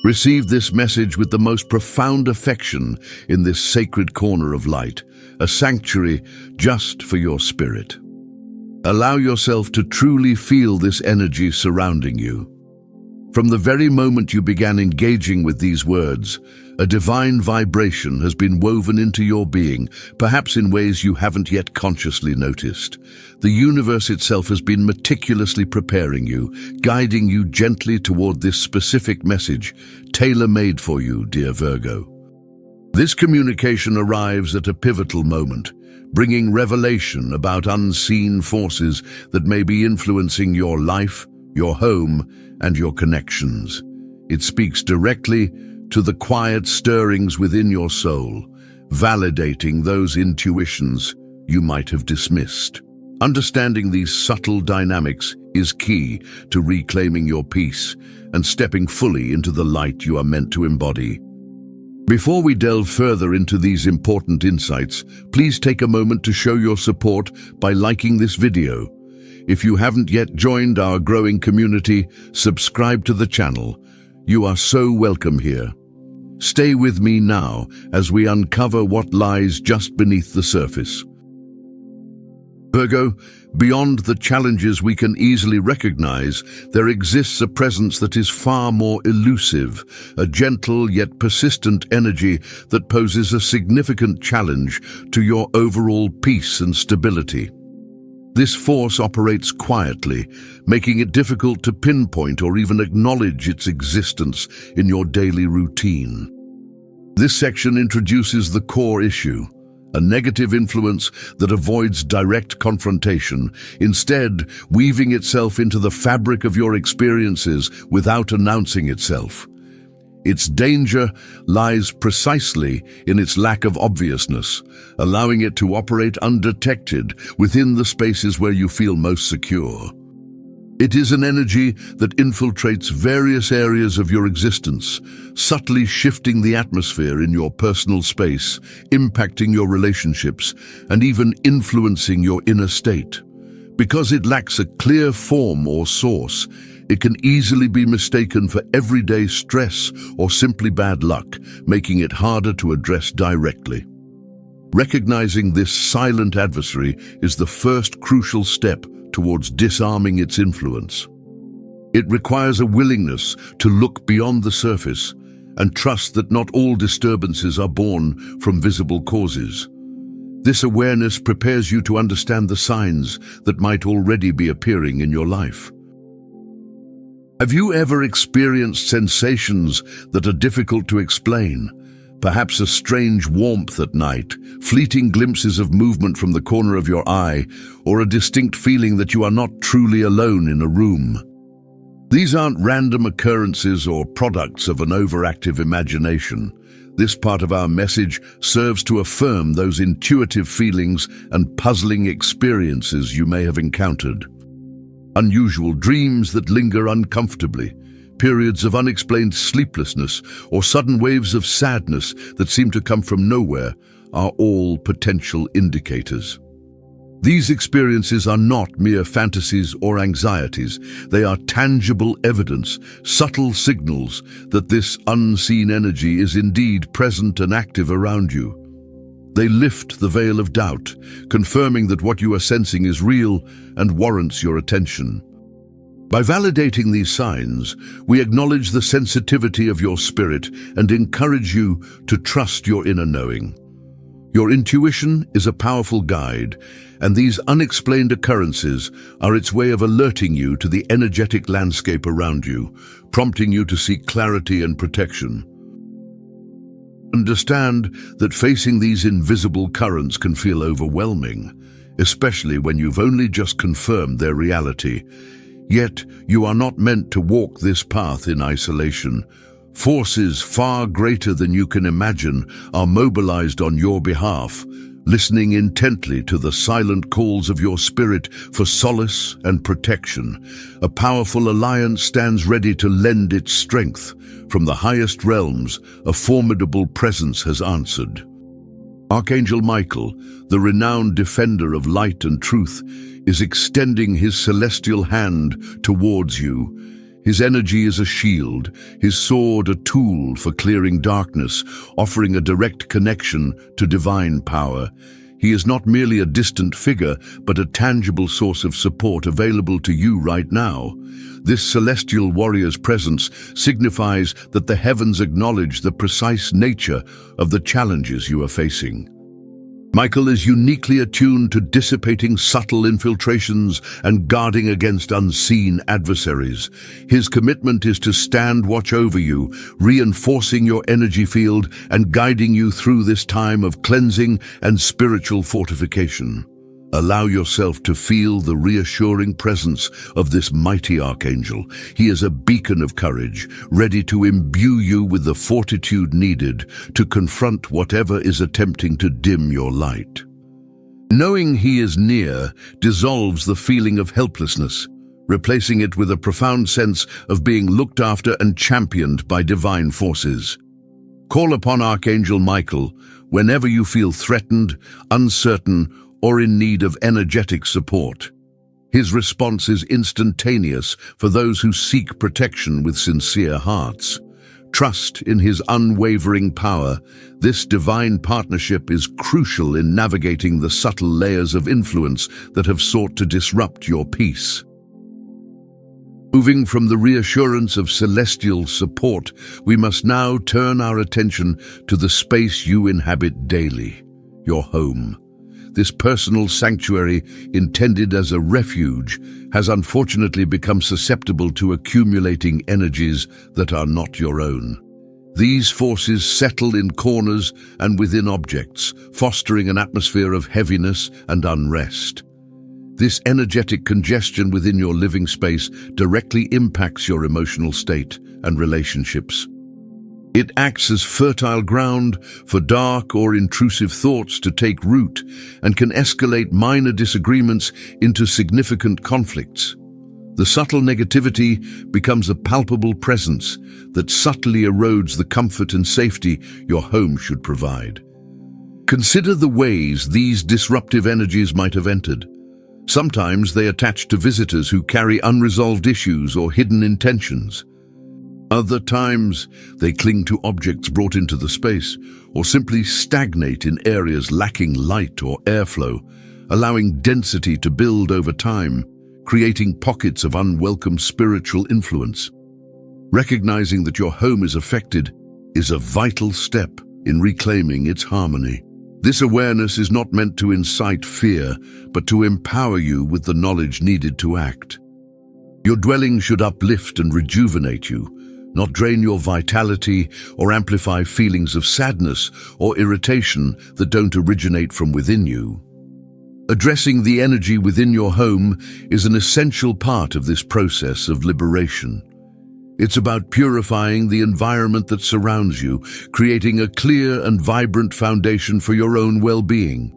Receive this message with the most profound affection in this sacred corner of light, a sanctuary just for your spirit. Allow yourself to truly feel this energy surrounding you. From the very moment you began engaging with these words, a divine vibration has been woven into your being, perhaps in ways you haven't yet consciously noticed. The universe itself has been meticulously preparing you, guiding you gently toward this specific message, tailor-made for you, dear Virgo. This communication arrives at a pivotal moment, bringing revelation about unseen forces that may be influencing your life, your home, and your connections. It speaks directly to the quiet stirrings within your soul, validating those intuitions you might have dismissed. Understanding these subtle dynamics is key to reclaiming your peace and stepping fully into the light you are meant to embody. Before we delve further into these important insights, please take a moment to show your support by liking this video. If you haven't yet joined our growing community, subscribe to the channel. You are so welcome here. Stay with me now as we uncover what lies just beneath the surface. Virgo, beyond the challenges we can easily recognize, there exists a presence that is far more elusive, a gentle yet persistent energy that poses a significant challenge to your overall peace and stability. This force operates quietly, making it difficult to pinpoint or even acknowledge its existence in your daily routine. This section introduces the core issue, a negative influence that avoids direct confrontation, instead weaving itself into the fabric of your experiences without announcing itself. Its danger lies precisely in its lack of obviousness, allowing it to operate undetected within the spaces where you feel most secure. It is an energy that infiltrates various areas of your existence, subtly shifting the atmosphere in your personal space, impacting your relationships, and even influencing your inner state. Because it lacks a clear form or source, it can easily be mistaken for everyday stress or simply bad luck, making it harder to address directly. Recognizing this silent adversary is the first crucial step towards disarming its influence. It requires a willingness to look beyond the surface and trust that not all disturbances are born from visible causes. This awareness prepares you to understand the signs that might already be appearing in your life. Have you ever experienced sensations that are difficult to explain? Perhaps a strange warmth at night, fleeting glimpses of movement from the corner of your eye, or a distinct feeling that you are not truly alone in a room. These aren't random occurrences or products of an overactive imagination. This part of our message serves to affirm those intuitive feelings and puzzling experiences you may have encountered. Unusual dreams that linger uncomfortably, periods of unexplained sleeplessness, or sudden waves of sadness that seem to come from nowhere are all potential indicators. These experiences are not mere fantasies or anxieties. They are tangible evidence, subtle signals that this unseen energy is indeed present and active around you. They lift the veil of doubt, confirming that what you are sensing is real and warrants your attention. By validating these signs, we acknowledge the sensitivity of your spirit and encourage you to trust your inner knowing. Your intuition is a powerful guide, and these unexplained occurrences are its way of alerting you to the energetic landscape around you, prompting you to seek clarity and protection. Understand that facing these invisible currents can feel overwhelming, especially when you've only just confirmed their reality. Yet, you are not meant to walk this path in isolation. Forces far greater than you can imagine are mobilized on your behalf, listening intently to the silent calls of your spirit for solace and protection. A powerful alliance stands ready to lend its strength. From the highest realms, a formidable presence has answered. Archangel Michael, the renowned defender of light and truth, is extending his celestial hand towards you. His energy is a shield, his sword a tool for clearing darkness, offering a direct connection to divine power. He is not merely a distant figure, but a tangible source of support available to you right now. This celestial warrior's presence signifies that the heavens acknowledge the precise nature of the challenges you are facing. Michael is uniquely attuned to dissipating subtle infiltrations and guarding against unseen adversaries. His commitment is to stand watch over you, reinforcing your energy field and guiding you through this time of cleansing and spiritual fortification. Allow yourself to feel the reassuring presence of this mighty archangel. He is a beacon of courage, ready to imbue you with the fortitude needed to confront whatever is attempting to dim your light. Knowing he is near dissolves the feeling of helplessness, replacing it with a profound sense of being looked after and championed by divine forces. Call upon Archangel Michael whenever you feel threatened, uncertain, or in need of energetic support. His response is instantaneous for those who seek protection with sincere hearts. Trust in his unwavering power. This divine partnership is crucial in navigating the subtle layers of influence that have sought to disrupt your peace. Moving from the reassurance of celestial support, we must now turn our attention to the space you inhabit daily, your home. This personal sanctuary, intended as a refuge, has unfortunately become susceptible to accumulating energies that are not your own. These forces settle in corners and within objects, fostering an atmosphere of heaviness and unrest. This energetic congestion within your living space directly impacts your emotional state and relationships. It acts as fertile ground for dark or intrusive thoughts to take root and can escalate minor disagreements into significant conflicts. The subtle negativity becomes a palpable presence that subtly erodes the comfort and safety your home should provide. Consider the ways these disruptive energies might have entered. Sometimes they attach to visitors who carry unresolved issues or hidden intentions. Other times, they cling to objects brought into the space or simply stagnate in areas lacking light or airflow, allowing density to build over time, creating pockets of unwelcome spiritual influence. Recognizing that your home is affected is a vital step in reclaiming its harmony. This awareness is not meant to incite fear, but to empower you with the knowledge needed to act. Your dwelling should uplift and rejuvenate you, not drain your vitality or amplify feelings of sadness or irritation that don't originate from within you. Addressing the energy within your home is an essential part of this process of liberation. It's about purifying the environment that surrounds you, creating a clear and vibrant foundation for your own well-being.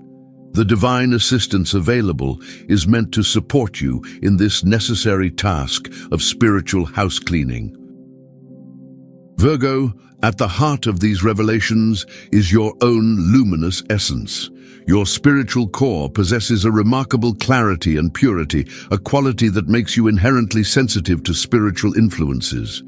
The divine assistance available is meant to support you in this necessary task of spiritual house cleaning. Virgo, at the heart of these revelations is your own luminous essence. Your spiritual core possesses a remarkable clarity and purity, a quality that makes you inherently sensitive to spiritual influences.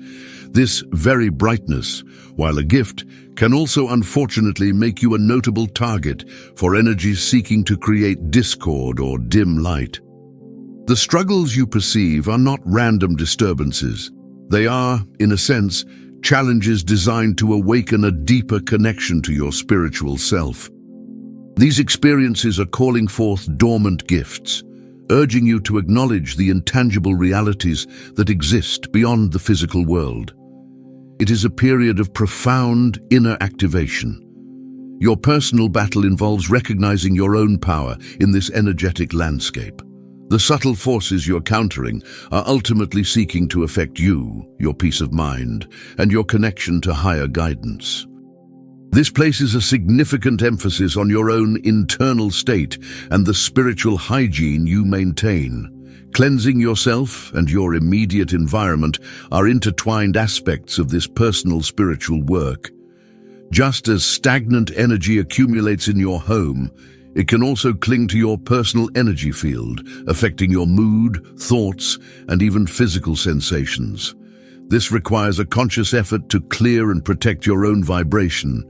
This very brightness, while a gift, can also unfortunately make you a notable target for energies seeking to create discord or dim light. The struggles you perceive are not random disturbances. They are, in a sense, challenges designed to awaken a deeper connection to your spiritual self. These experiences are calling forth dormant gifts, urging you to acknowledge the intangible realities that exist beyond the physical world. It is a period of profound inner activation. Your personal battle involves recognizing your own power in this energetic landscape. The subtle forces you're countering are ultimately seeking to affect you, your peace of mind, and your connection to higher guidance. This places a significant emphasis on your own internal state and the spiritual hygiene you maintain. Cleansing yourself and your immediate environment are intertwined aspects of this personal spiritual work. Just as stagnant energy accumulates in your home, it can also cling to your personal energy field, affecting your mood, thoughts, and even physical sensations. This requires a conscious effort to clear and protect your own vibration.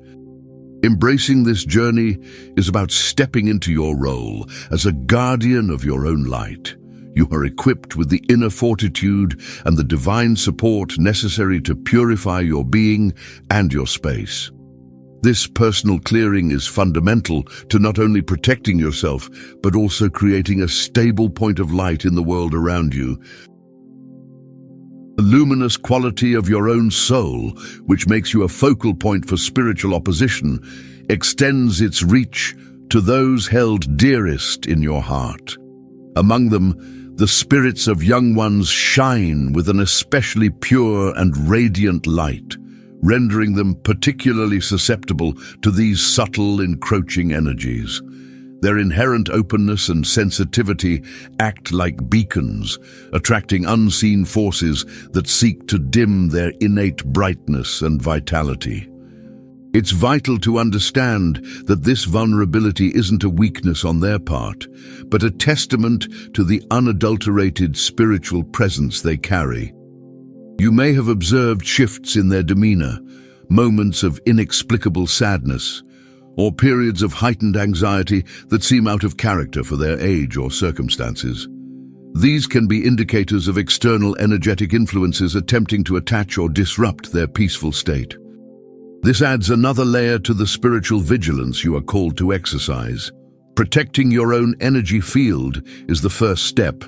Embracing this journey is about stepping into your role as a guardian of your own light. You are equipped with the inner fortitude and the divine support necessary to purify your being and your space. This personal clearing is fundamental to not only protecting yourself, but also creating a stable point of light in the world around you. The luminous quality of your own soul, which makes you a focal point for spiritual opposition, extends its reach to those held dearest in your heart. Among them, the spirits of young ones shine with an especially pure and radiant light, rendering them particularly susceptible to these subtle, encroaching energies. Their inherent openness and sensitivity act like beacons, attracting unseen forces that seek to dim their innate brightness and vitality. It's vital to understand that this vulnerability isn't a weakness on their part, but a testament to the unadulterated spiritual presence they carry. You may have observed shifts in their demeanor, moments of inexplicable sadness, or periods of heightened anxiety that seem out of character for their age or circumstances. These can be indicators of external energetic influences attempting to attach or disrupt their peaceful state. This adds another layer to the spiritual vigilance you are called to exercise. Protecting your own energy field is the first step,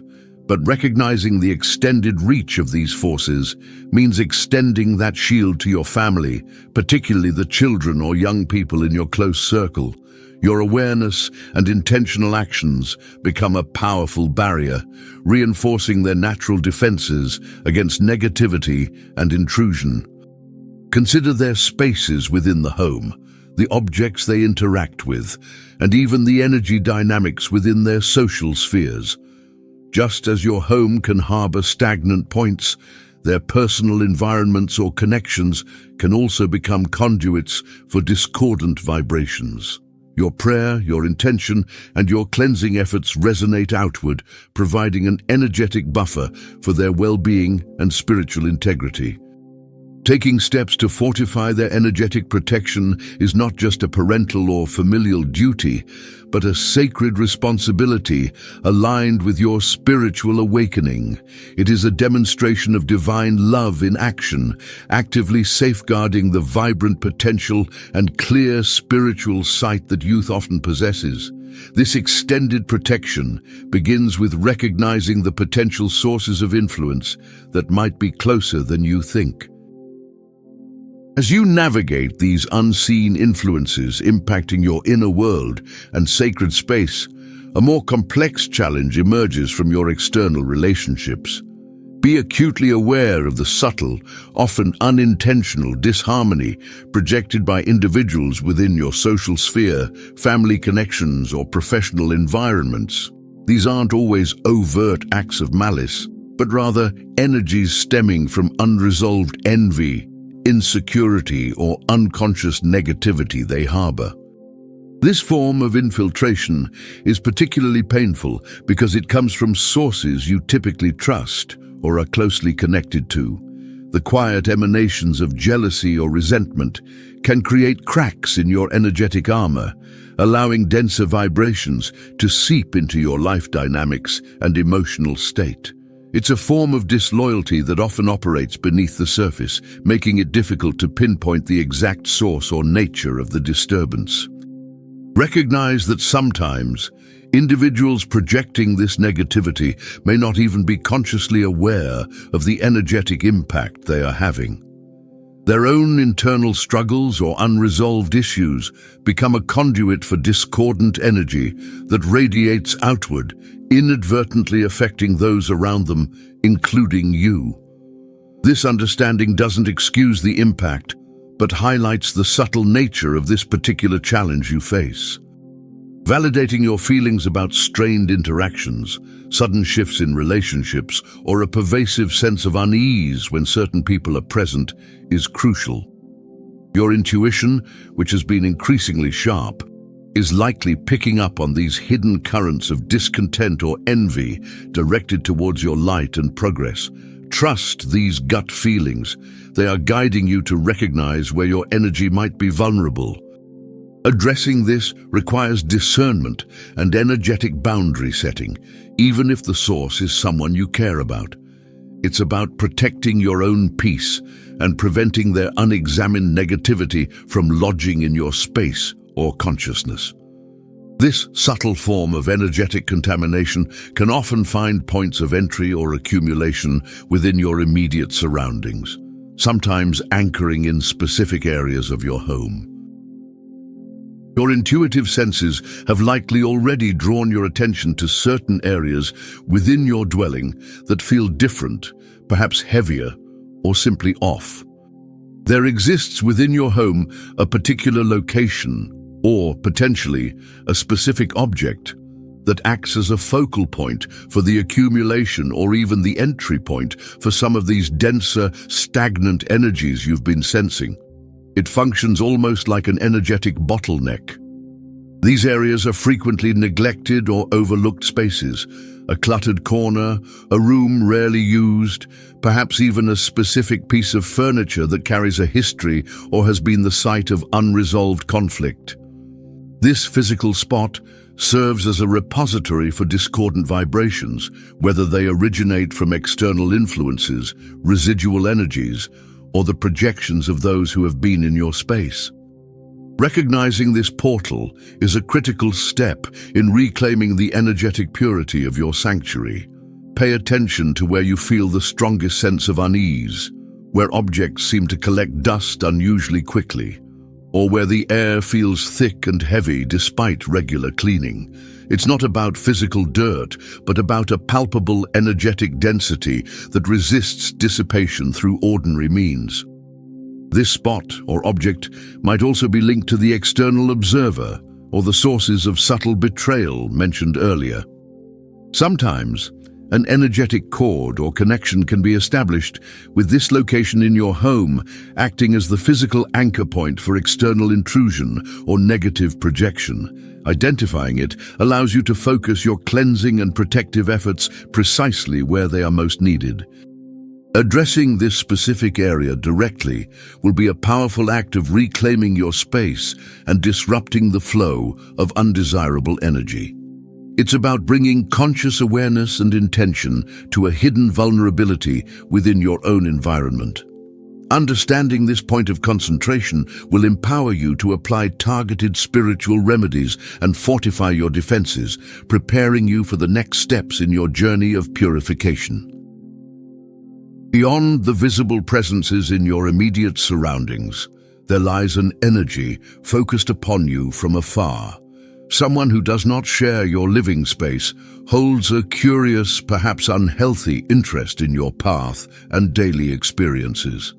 but recognizing the extended reach of these forces means extending that shield to your family, particularly the children or young people in your close circle. Your awareness and intentional actions become a powerful barrier, reinforcing their natural defenses against negativity and intrusion. Consider their spaces within the home, the objects they interact with, and even the energy dynamics within their social spheres. Just as your home can harbor stagnant points, their personal environments or connections can also become conduits for discordant vibrations. Your prayer, your intention, and your cleansing efforts resonate outward, providing an energetic buffer for their well-being and spiritual integrity. Taking steps to fortify their energetic protection is not just a parental or familial duty, but a sacred responsibility aligned with your spiritual awakening. It is a demonstration of divine love in action, actively safeguarding the vibrant potential and clear spiritual sight that youth often possesses. This extended protection begins with recognizing the potential sources of influence that might be closer than you think. As you navigate these unseen influences impacting your inner world and sacred space, a more complex challenge emerges from your external relationships. Be acutely aware of the subtle, often unintentional disharmony projected by individuals within your social sphere, family connections, or professional environments. These aren't always overt acts of malice, but rather energies stemming from unresolved envy, insecurity, or unconscious negativity they harbor. This form of infiltration is particularly painful because it comes from sources you typically trust or are closely connected to. The quiet emanations of jealousy or resentment can create cracks in your energetic armor, allowing denser vibrations to seep into your life dynamics and emotional state. It's a form of disloyalty that often operates beneath the surface, making it difficult to pinpoint the exact source or nature of the disturbance. Recognize that sometimes individuals projecting this negativity may not even be consciously aware of the energetic impact they are having. Their own internal struggles or unresolved issues become a conduit for discordant energy that radiates outward, inadvertently affecting those around them, including you. This understanding doesn't excuse the impact, but highlights the subtle nature of this particular challenge you face. Validating your feelings about strained interactions, sudden shifts in relationships, or a pervasive sense of unease when certain people are present is crucial. Your intuition, which has been increasingly sharp, is likely picking up on these hidden currents of discontent or envy directed towards your light and progress, Trust these gut feelings. They are guiding you to recognize where your energy might be vulnerable. Addressing this requires discernment and energetic boundary setting, even if the source is someone you care about. It's about protecting your own peace and preventing their unexamined negativity from lodging in your space or consciousness. This subtle form of energetic contamination can often find points of entry or accumulation within your immediate surroundings, sometimes anchoring in specific areas of your home. Your intuitive senses have likely already drawn your attention to certain areas within your dwelling that feel different, perhaps heavier, or simply off. There exists within your home a particular location, or potentially a specific object, that acts as a focal point for the accumulation or even the entry point for some of these denser, stagnant energies you've been sensing. It functions almost like an energetic bottleneck. These areas are frequently neglected or overlooked spaces, a cluttered corner, a room rarely used, perhaps even a specific piece of furniture that carries a history or has been the site of unresolved conflict. This physical spot serves as a repository for discordant vibrations, whether they originate from external influences, residual energies, or the projections of those who have been in your space. Recognizing this portal is a critical step in reclaiming the energetic purity of your sanctuary. Pay attention to where you feel the strongest sense of unease, where objects seem to collect dust unusually quickly, or where the air feels thick and heavy despite regular cleaning. It's not about physical dirt, but about a palpable energetic density that resists dissipation through ordinary means. This spot or object might also be linked to the external observer or the sources of subtle betrayal mentioned earlier. Sometimes, an energetic cord or connection can be established with this location in your home, acting as the physical anchor point for external intrusion or negative projection. Identifying it allows you to focus your cleansing and protective efforts precisely where they are most needed. Addressing this specific area directly will be a powerful act of reclaiming your space and disrupting the flow of undesirable energy. It's about bringing conscious awareness and intention to a hidden vulnerability within your own environment. Understanding this point of concentration will empower you to apply targeted spiritual remedies and fortify your defenses, preparing you for the next steps in your journey of purification. Beyond the visible presences in your immediate surroundings, there lies an energy focused upon you from afar. Someone who does not share your living space holds a curious, perhaps unhealthy interest in your path and daily experiences.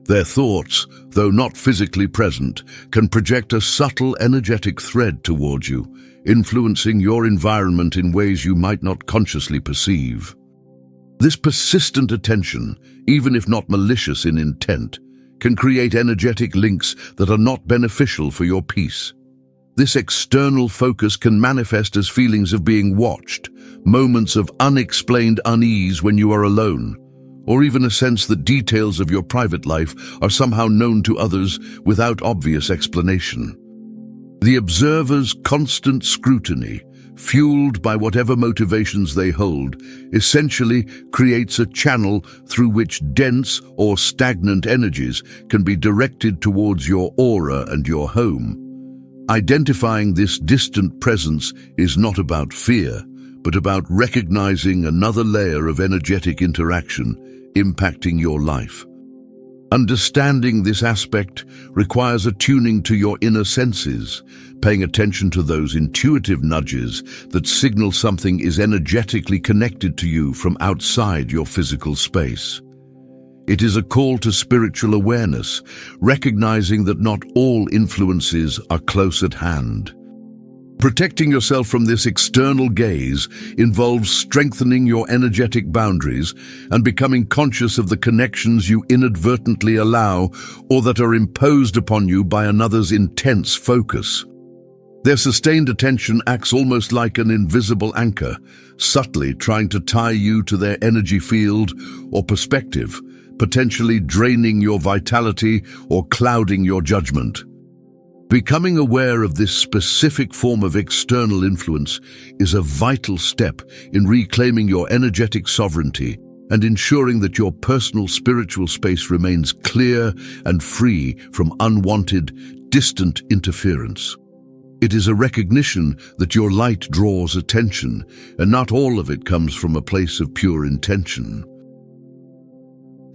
Their thoughts, though not physically present, can project a subtle energetic thread towards you, influencing your environment in ways you might not consciously perceive. This persistent attention, even if not malicious in intent, can create energetic links that are not beneficial for your peace. This external focus can manifest as feelings of being watched, moments of unexplained unease when you are alone, or even a sense that details of your private life are somehow known to others without obvious explanation. The observer's constant scrutiny, fueled by whatever motivations they hold, essentially creates a channel through which dense or stagnant energies can be directed towards your aura and your home. Identifying this distant presence is not about fear, but about recognizing another layer of energetic interaction impacting your life. Understanding this aspect requires attuning to your inner senses, paying attention to those intuitive nudges that signal something is energetically connected to you from outside your physical space. It is a call to spiritual awareness, recognizing that not all influences are close at hand. Protecting yourself from this external gaze involves strengthening your energetic boundaries and becoming conscious of the connections you inadvertently allow or that are imposed upon you by another's intense focus. Their sustained attention acts almost like an invisible anchor, subtly trying to tie you to their energy field or perspective, potentially draining your vitality or clouding your judgment. Becoming aware of this specific form of external influence is a vital step in reclaiming your energetic sovereignty and ensuring that your personal spiritual space remains clear and free from unwanted, distant interference. It is a recognition that your light draws attention, and not all of it comes from a place of pure intention.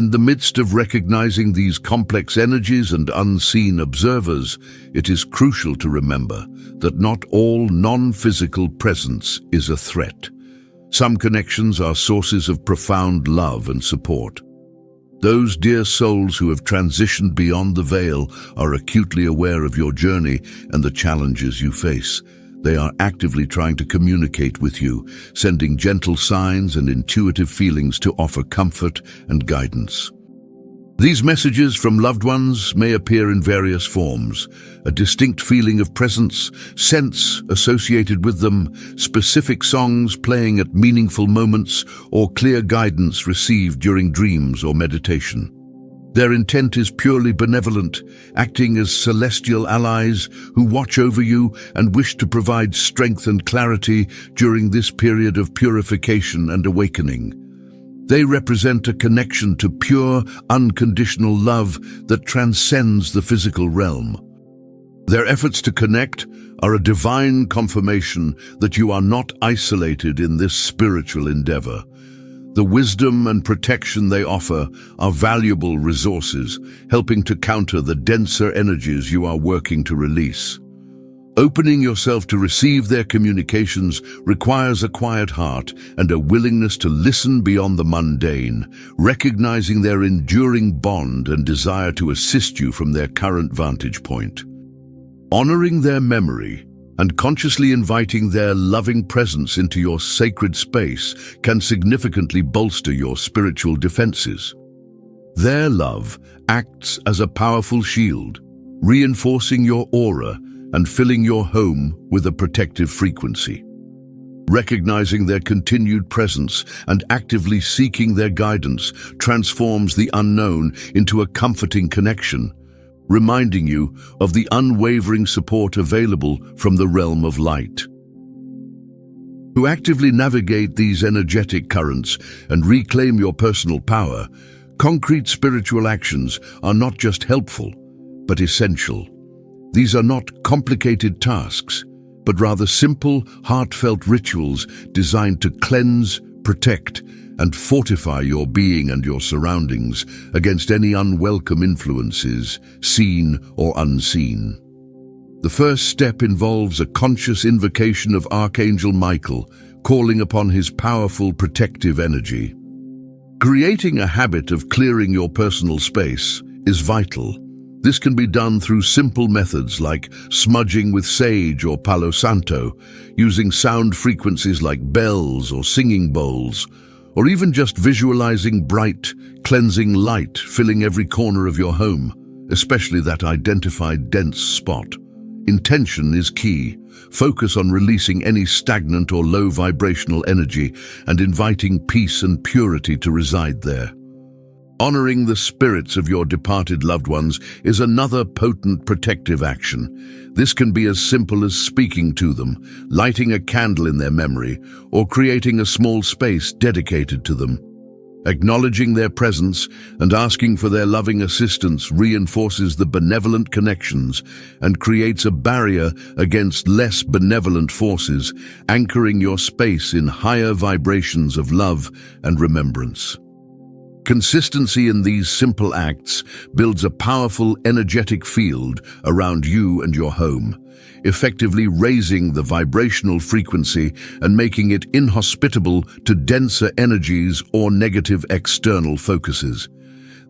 In the midst of recognizing these complex energies and unseen observers, it is crucial to remember that not all non-physical presence is a threat. Some connections are sources of profound love and support. Those dear souls who have transitioned beyond the veil are acutely aware of your journey and the challenges you face. They are actively trying to communicate with you, sending gentle signs and intuitive feelings to offer comfort and guidance. These messages from loved ones may appear in various forms: a distinct feeling of presence, sense associated with them, specific songs playing at meaningful moments, or clear guidance received during dreams or meditation. Their intent is purely benevolent, acting as celestial allies who watch over you and wish to provide strength and clarity during this period of purification and awakening. They represent a connection to pure, unconditional love that transcends the physical realm. Their efforts to connect are a divine confirmation that you are not isolated in this spiritual endeavor. The wisdom and protection they offer are valuable resources, helping to counter the denser energies you are working to release. Opening yourself to receive their communications requires a quiet heart and a willingness to listen beyond the mundane, recognizing their enduring bond and desire to assist you from their current vantage point. Honoring their memory and consciously inviting their loving presence into your sacred space can significantly bolster your spiritual defenses. Their love acts as a powerful shield, reinforcing your aura and filling your home with a protective frequency. Recognizing their continued presence and actively seeking their guidance transforms the unknown into a comforting connection, reminding you of the unwavering support available from the realm of light. To actively navigate these energetic currents and reclaim your personal power, concrete spiritual actions are not just helpful, but essential. These are not complicated tasks, but rather simple, heartfelt rituals designed to cleanse, protect, and fortify your being and your surroundings against any unwelcome influences, seen or unseen. The first step involves a conscious invocation of Archangel Michael, calling upon his powerful protective energy. Creating a habit of clearing your personal space is vital. This can be done through simple methods like smudging with sage or Palo Santo, using sound frequencies like bells or singing bowls, or even just visualizing bright, cleansing light filling every corner of your home, especially that identified dense spot. Intention is key. Focus on releasing any stagnant or low vibrational energy and inviting peace and purity to reside there. Honoring the spirits of your departed loved ones is another potent protective action. This can be as simple as speaking to them, lighting a candle in their memory, or creating a small space dedicated to them. Acknowledging their presence and asking for their loving assistance reinforces the benevolent connections and creates a barrier against less benevolent forces, anchoring your space in higher vibrations of love and remembrance. Consistency in these simple acts builds a powerful energetic field around you and your home, effectively raising the vibrational frequency and making it inhospitable to denser energies or negative external focuses.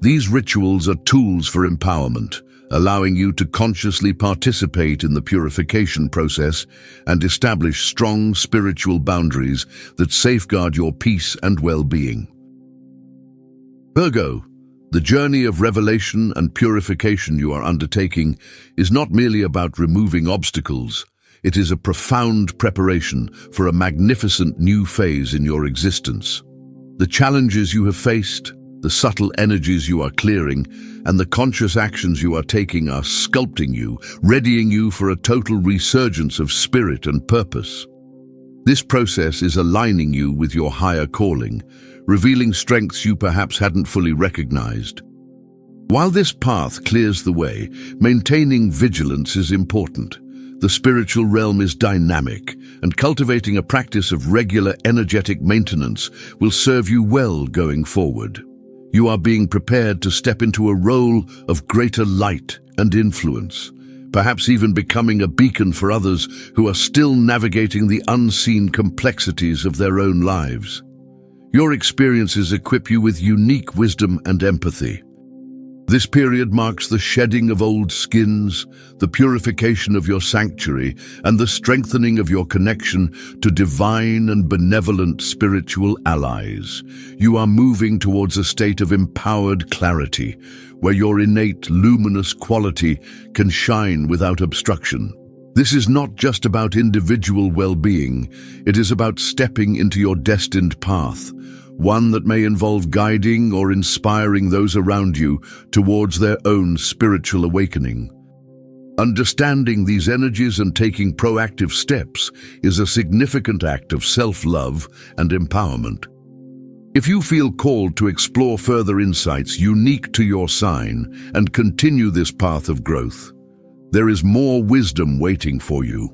These rituals are tools for empowerment, allowing you to consciously participate in the purification process and establish strong spiritual boundaries that safeguard your peace and well-being. Virgo, the journey of revelation and purification you are undertaking is not merely about removing obstacles. It is a profound preparation for a magnificent new phase in your existence. The challenges you have faced, the subtle energies you are clearing, and the conscious actions you are taking are sculpting you, readying you for a total resurgence of spirit and purpose. This process is aligning you with your higher calling, revealing strengths you perhaps hadn't fully recognized. While this path clears the way, maintaining vigilance is important. The spiritual realm is dynamic, and cultivating a practice of regular energetic maintenance will serve you well going forward. You are being prepared to step into a role of greater light and influence, perhaps even becoming a beacon for others who are still navigating the unseen complexities of their own lives. Your experiences equip you with unique wisdom and empathy. This period marks the shedding of old skins, the purification of your sanctuary, and the strengthening of your connection to divine and benevolent spiritual allies. You are moving towards a state of empowered clarity, where your innate luminous quality can shine without obstruction. This is not just about individual well-being, it is about stepping into your destined path, one that may involve guiding or inspiring those around you towards their own spiritual awakening. Understanding these energies and taking proactive steps is a significant act of self-love and empowerment. If you feel called to explore further insights unique to your sign and continue this path of growth, there is more wisdom waiting for you.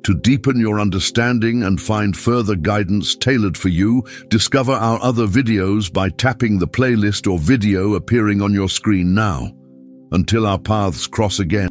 To deepen your understanding and find further guidance tailored for you, discover our other videos by tapping the playlist or video appearing on your screen now. Until our paths cross again.